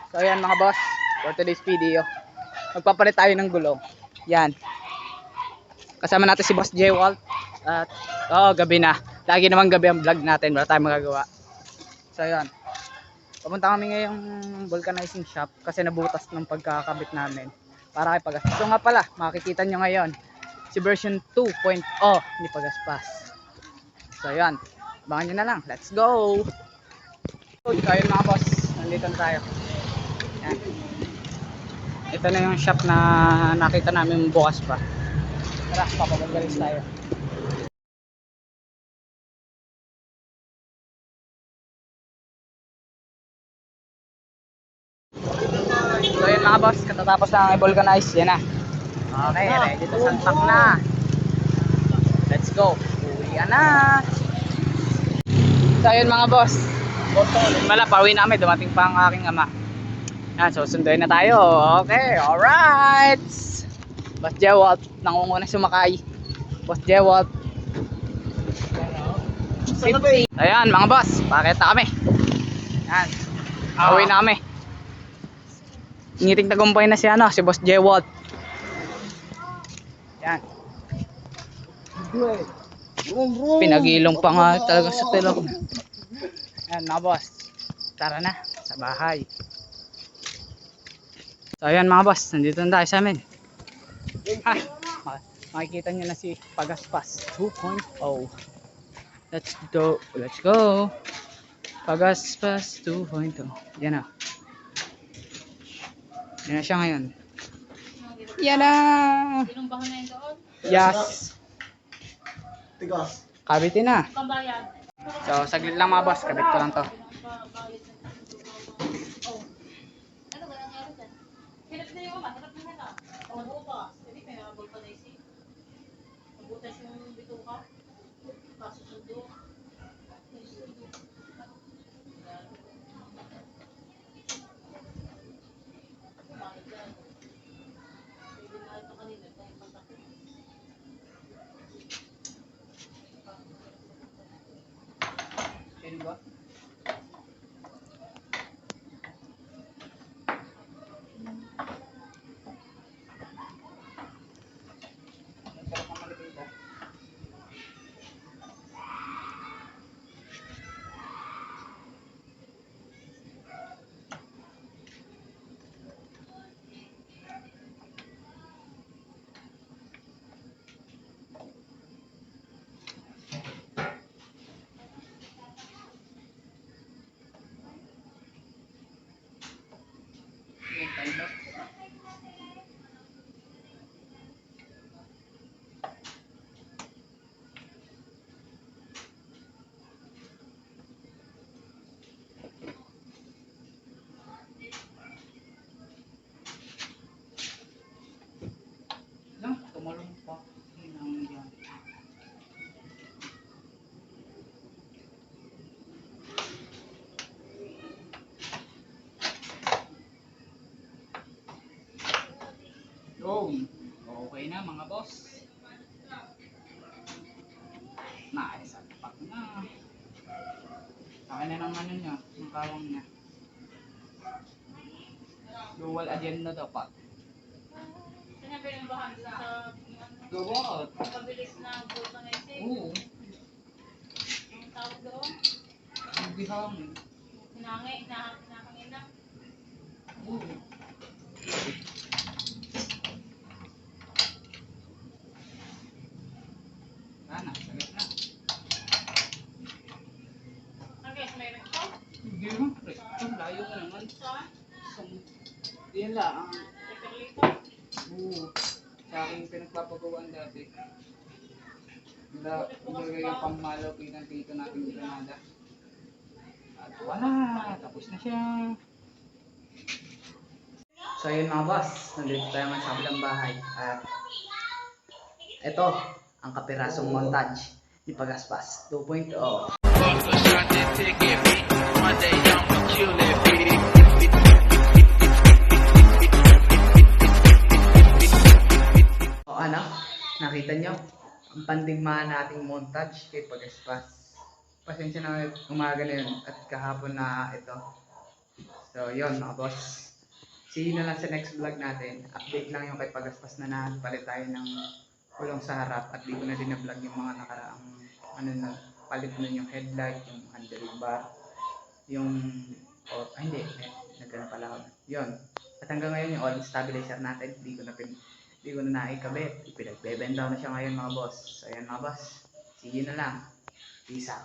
So ayan mga boss, for today's video, magpapalit tayo ng gulong. Yan. Kasama natin si Boss J. Walt. At gabi na. Lagi naman gabi ang vlog natin, wala tayong magagawa. So ayan. Pumunta kami ngayong vulcanizing shop kasi nabutas ng pagkakabit namin para kay Pagaspas. So nga pala, makikita nyo ngayon si version 2.0 ni Pagaspas. So ayan, abangan nyo na lang. Let's go! So ayun mga boss, nandito na tayo. Yan. Ito na yung shop na nakita namin bukas pa. Tara, papabagalis tayo. So yun mga boss, katatapos na i-vulcanize, yan na. Okay, ready to santak na. Let's go, uwian na. So yun mga boss, wala, pauwi na kami, dumating pa ang aking ama. Yan, so sunduin na tayo. Okay, alright. Boss J. Walt, nangunguna sumakay. Boss J. Walt. Ayan mga boss, pakita kami. Yan, pauwi na kami. Ngiting tagumpay na si si Boss J. Walt. Yan. Pinagilong pa nga talaga sa tilog. Yan mga boss, tara na sa bahay. So ayan mga boss, nandito na tayo sa amin. Ay, makikita nyo na si Pagaspas 2.0. Let's go, let's go. Pagaspas 2.0. Yan na. Yan na siya ngayon. Yan na. Yes. Kabitin na. So saglit lang mga boss, kabit ko lang to. Sino ba? Tumalong pa. Okay na mga boss. Naisapak na. Akin na ng ano niya, ng kawang niya. Dual agenda dapat. Kanya pinambahan sa Dual. pabilis na vulcanizing. Oo. Ang tawag doon? Hindi hangin. Hinahangin na. Oo. Sana, sagot na. Okay, may rekto? Hindi naman, pre. Ang layo ka naman. Saan? Yan lang. Reperlito? Oo. Sa aking pinagpapagawaan dati. Ilagay yung pangmalaw pinang-tito natin Granada. At wala, tapos na siya. So yun mga boss, nandito tayo man sa kabilang bahay. At ito, ang kapirasong montage ni Pagaspas 2.0. O ano, nakita nyo? Ang pandigmaan nating montage kay Pagaspas. Pasensya na umaga na yun at kahapon na ito. So So, yun mga boss. See you na lang sa next vlog natin. Update lang yung kay Pagaspas na nagpalit tayo ng kulong sa harap at di ko na din na-vlog yung mga nakaraang ano na palit na yung headlight, yung handlebar, yung hindi, nagkano pala ako. Yun. At hanggang ngayon yung oil stabilizer natin, di ko na naikabit. Pinagbebenta na siya ngayon mga boss. So, ayan mga boss. See you na lang. Peace out.